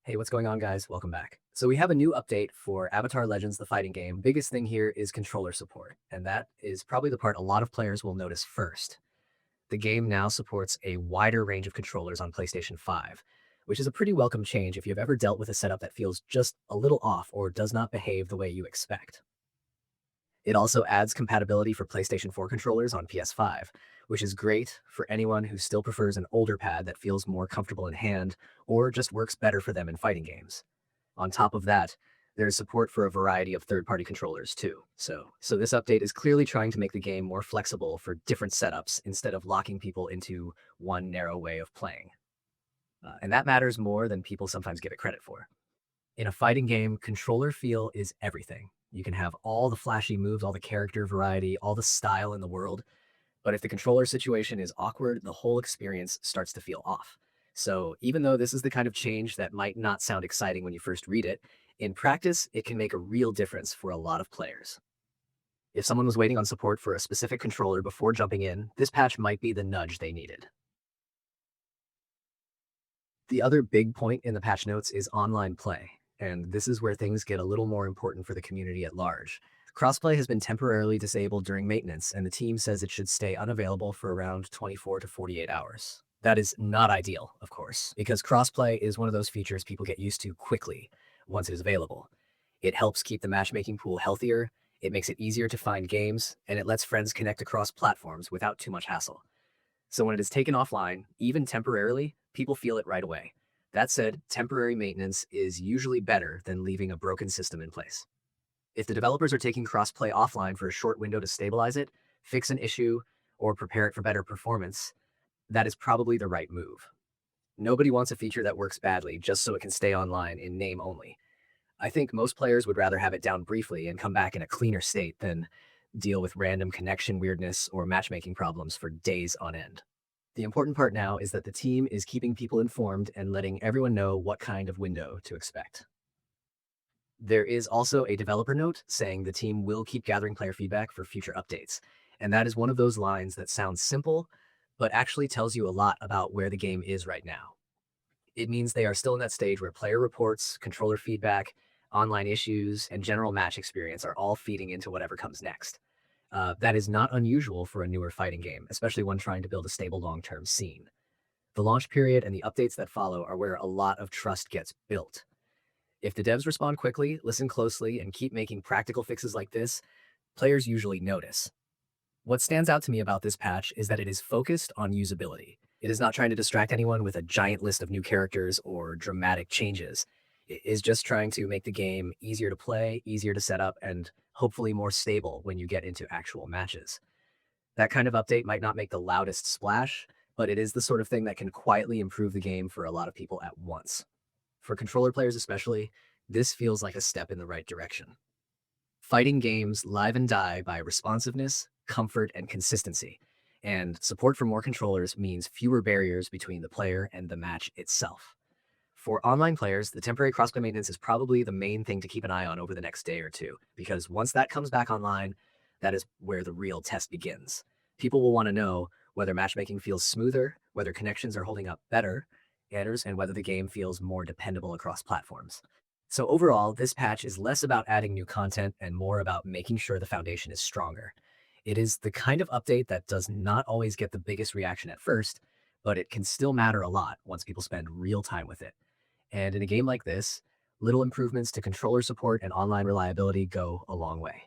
Hey, what's going on, guys? Welcome back. So we have a new update for Avatar Legends, the fighting game. Biggest thing here is controller support, and that is probably the part a lot of players will notice first. The game now supports a wider range of controllers on PlayStation 5, which is a pretty welcome change if you've ever dealt with a setup that feels just a little off or does not behave the way you expect. It also adds compatibility for PlayStation 4 controllers on PS5, which is great for anyone who still prefers an older pad that feels more comfortable in hand or just works better for them in fighting games. On top of that, there's support for a variety of third-party controllers too. So this update is clearly trying to make the game more flexible for different setups instead of locking people into one narrow way of playing. And that matters more than people sometimes give it credit for. In a fighting game, controller feel is everything. You can have all the flashy moves, all the character variety, all the style in the world, but if the controller situation is awkward, the whole experience starts to feel off. So even though this is the kind of change that might not sound exciting when you first read it, in practice, it can make a real difference for a lot of players. If someone was waiting on support for a specific controller before jumping in, this patch might be the nudge they needed. The other big point in the patch notes is online play, and this is where things get a little more important for the community at large. Crossplay has been temporarily disabled during maintenance, and the team says it should stay unavailable for around 24 to 48 hours. That is not ideal, of course, because crossplay is one of those features people get used to quickly once it is available. It helps keep the matchmaking pool healthier, it makes it easier to find games, and it lets friends connect across platforms without too much hassle. So when it is taken offline, even temporarily, people feel it right away. That said, temporary maintenance is usually better than leaving a broken system in place. If the developers are taking crossplay offline for a short window to stabilize it, fix an issue, or prepare it for better performance, that is probably the right move. Nobody wants a feature that works badly just so it can stay online in name only. I think most players would rather have it down briefly and come back in a cleaner state than deal with random connection weirdness or matchmaking problems for days on end. The important part now is that the team is keeping people informed and letting everyone know what kind of window to expect. There is also a developer note saying the team will keep gathering player feedback for future updates. And that is one of those lines that sounds simple, but actually tells you a lot about where the game is right now. It means they are still in that stage where player reports, controller feedback, online issues, and general match experience are all feeding into whatever comes next. That is not unusual for a newer fighting game, especially one trying to build a stable long-term scene. The launch period and the updates that follow are where a lot of trust gets built. If the devs respond quickly, listen closely, and keep making practical fixes like this, players usually notice. What stands out to me about this patch is that it is focused on usability. It is not trying to distract anyone with a giant list of new characters or dramatic changes. It is just trying to make the game easier to play, easier to set up, and hopefully more stable when you get into actual matches. That kind of update might not make the loudest splash, but it is the sort of thing that can quietly improve the game for a lot of people at once. For controller players especially, this feels like a step in the right direction. Fighting games live and die by responsiveness, comfort, and consistency, and support for more controllers means fewer barriers between the player and the match itself. For online players, the temporary crossplay maintenance is probably the main thing to keep an eye on over the next day or two, because once that comes back online, that is where the real test begins. People will want to know whether matchmaking feels smoother, whether connections are holding up better, and whether the game feels more dependable across platforms. So overall, this patch is less about adding new content and more about making sure the foundation is stronger. It is the kind of update that does not always get the biggest reaction at first, but it can still matter a lot once people spend real time with it. And in a game like this, little improvements to controller support and online reliability go a long way.